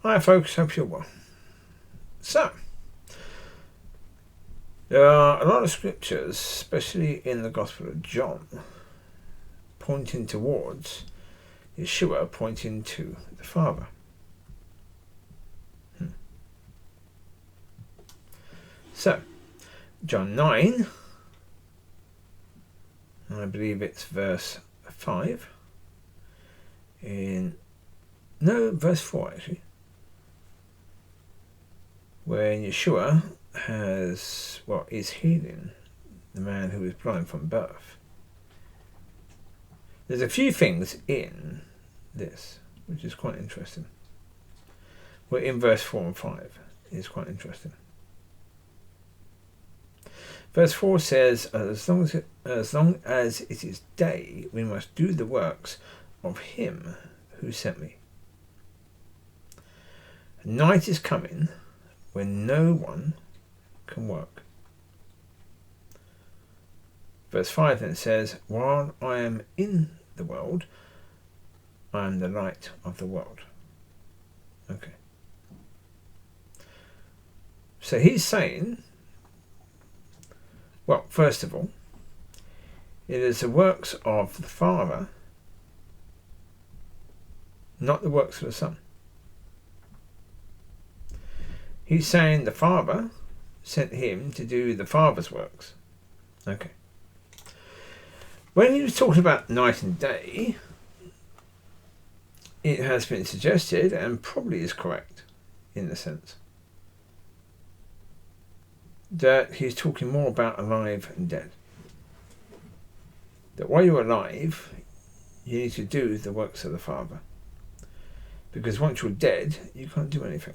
Hi folks, hope you're well. So, there are a lot of scriptures, especially in the Gospel of John, pointing towards Yeshua, pointing to the Father. So, John 9, I believe it's verse 5, verse 4 actually, when Yeshua is healing the man who was blind from birth. There's a few things in this which is quite interesting. Well, in verse 4 and 5 is quite interesting. Verse 4 says, as long as it is day, we must do the works of him who sent me. Night is coming when no one can work. Verse 5 then says, while I am in the world, I am the light of the world. Okay. So he's saying, well, first of all, it is the works of the Father, not the works of the Son. He's saying the Father sent him to do the Father's works. Okay. When he was talking about night and day, it has been suggested, and probably is correct in the sense, that he's talking more about alive and dead. That while you're alive, you need to do the works of the Father. Because once you're dead, you can't do anything.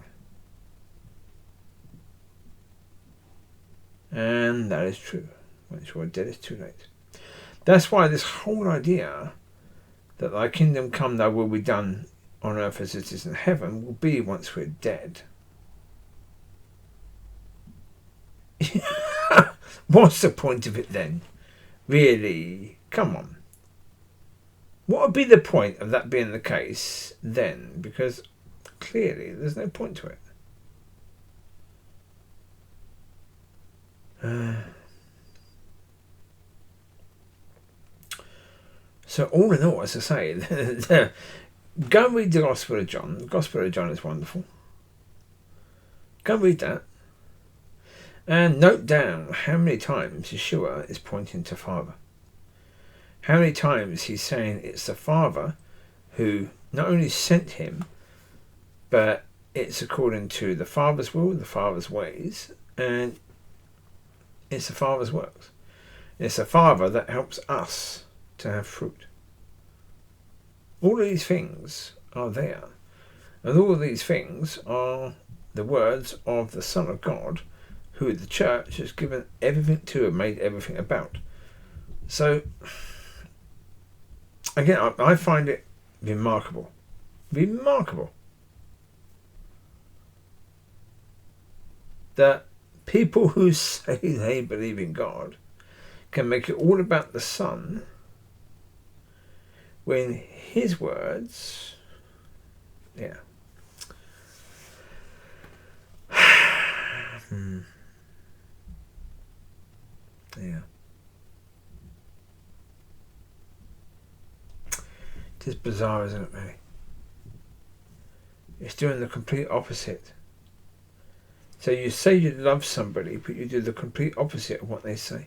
And that is true. Once you're dead, it's too late. That's why this whole idea that thy kingdom come, thy will be done on earth as it is in heaven, will be once we're dead. What's the point of it then? Really? Come on. What would be the point of that being the case then? Because clearly there's no point to it. So all in all, as I say, go and read the Gospel of John. The Gospel of John is wonderful. Go and read that. And note down how many times Yeshua is pointing to Father. How many times he's saying it's the Father who not only sent him, but it's according to the Father's will, the Father's ways, and it's the Father's works. It's the Father that helps us to have fruit. All of these things are there. And all of these things are the words of the Son of God, who the church has given everything to and made everything about. So, again, I find it remarkable. Remarkable. That people who say they believe in God can make it all about the Son when his words, yeah. Yeah. It is bizarre, isn't it, really? It's doing the complete opposite. So you say you love somebody, but you do the complete opposite of what they say.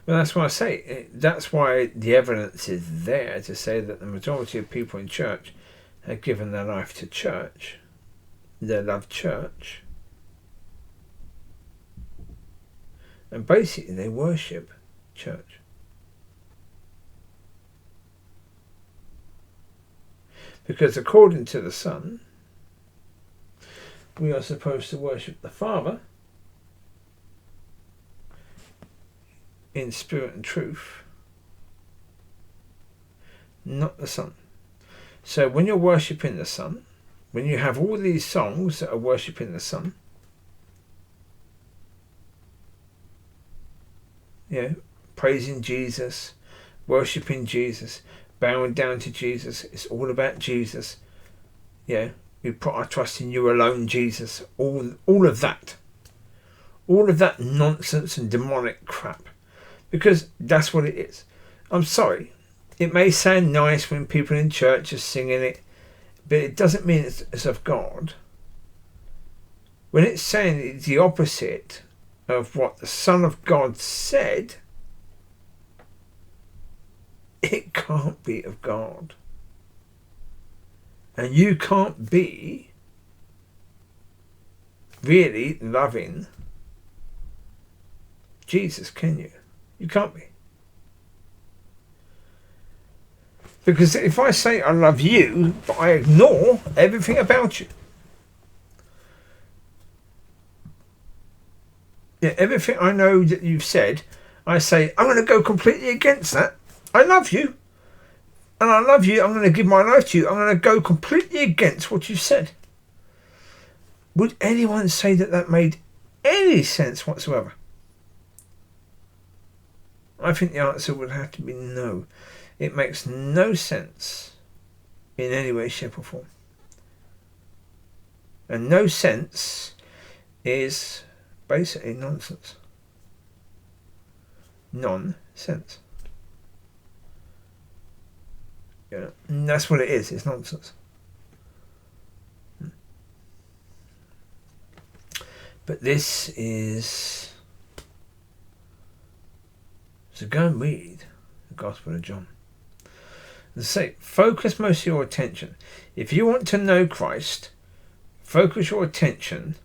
Well, that's why I say, that's why the evidence is there to say that the majority of people in church have given their life to church. They love church. And basically they worship church. Because according to the Son, we are supposed to worship the Father in spirit and truth, not the Son. So when you're worshipping the Son, when you have all these songs that are worshipping the Son, praising Jesus, worshipping Jesus, bowing down to Jesus. It's all about Jesus. Yeah, we put our trust in you alone, Jesus. All of that. All of that nonsense and demonic crap. Because that's what it is. I'm sorry. It may sound nice when people in church are singing it, but it doesn't mean it's of God. When it's saying it's the opposite of what the Son of God said, it can't be of God. And you can't be really loving Jesus, can you? You can't be. Because if I say I love you, but I ignore everything about you, yeah, everything I know that you've said, I say, I'm going to go completely against that. I love you. And I love you. I'm going to give my life to you. I'm going to go completely against what you've said. Would anyone say that that made any sense whatsoever? I think the answer would have to be no. It makes no sense in any way, shape or form. And no sense is basically nonsense. Nonsense. Yeah, and that's what it is. It's nonsense. But this is... So go and read the Gospel of John. And say, focus most of your attention. If you want to know Christ, focus your attention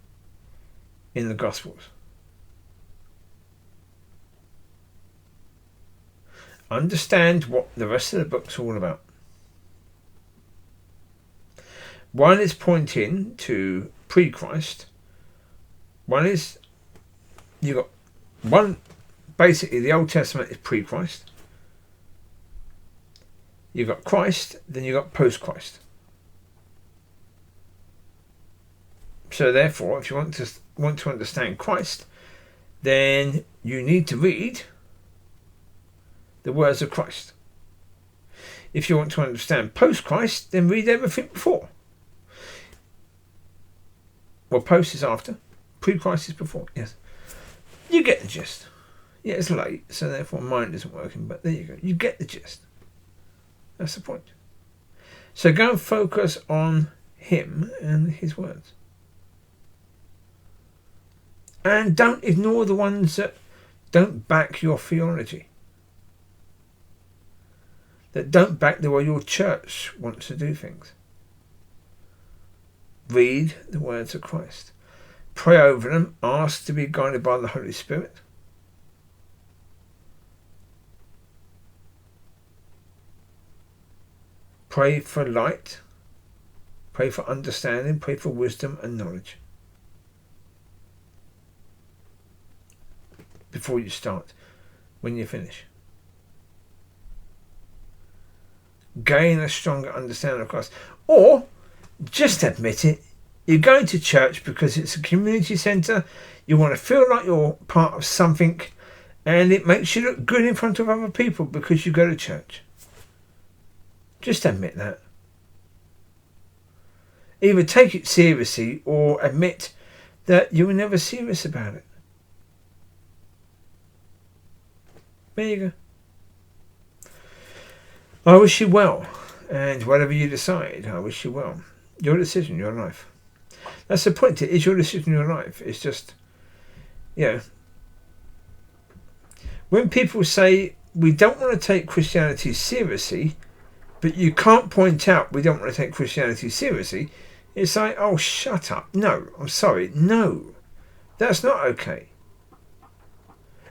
in the Gospels. Understand what the rest of the book's all about. One is pointing to pre-Christ. One is, you've got one, basically the Old Testament is pre-Christ. You've got Christ, then you've got post-Christ. So therefore, if you want to understand Christ, then you need to read the words of Christ. If you want to understand post-Christ, then read everything before. Well, post is after. Pre-Christ is before. Yes. You get the gist. Yeah, it's late, so therefore mine isn't working, but there you go. You get the gist. That's the point. So go and focus on him and his words. And don't ignore the ones that don't back your theology. That don't back the way your church wants to do things. Read the words of Christ. Pray over them. Ask to be guided by the Holy Spirit. Pray for light. Pray for understanding. Pray for wisdom and knowledge. Before you start. When you finish. Gain a stronger understanding of Christ. Or, just admit it. You're going to church because it's a community centre. You want to feel like you're part of something. And it makes you look good in front of other people because you go to church. Just admit that. Either take it seriously or admit that you were never serious about it. There you go. I wish you well. And whatever you decide, I wish you well. Your decision, your life. That's the point. It is your decision, your life. It's just, when people say we don't want to take Christianity seriously, but you can't point out we don't want to take Christianity seriously, it's like, oh, shut up. No, I'm sorry. No, that's not okay.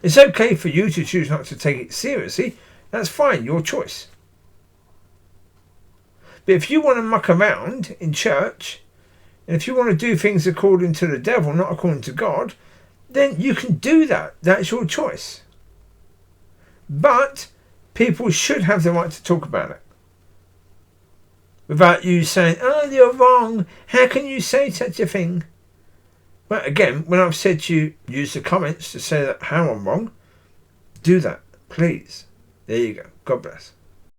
It's okay for you to choose not to take it seriously. That's fine, your choice. But if you want to muck around in church, and if you want to do things according to the devil, not according to God, then you can do that. That's your choice. But people should have the right to talk about it. Without you saying, oh, you're wrong. How can you say such a thing? Well, again, when I've said to you, use the comments to say that how I'm wrong, do that, please. There you go. God bless.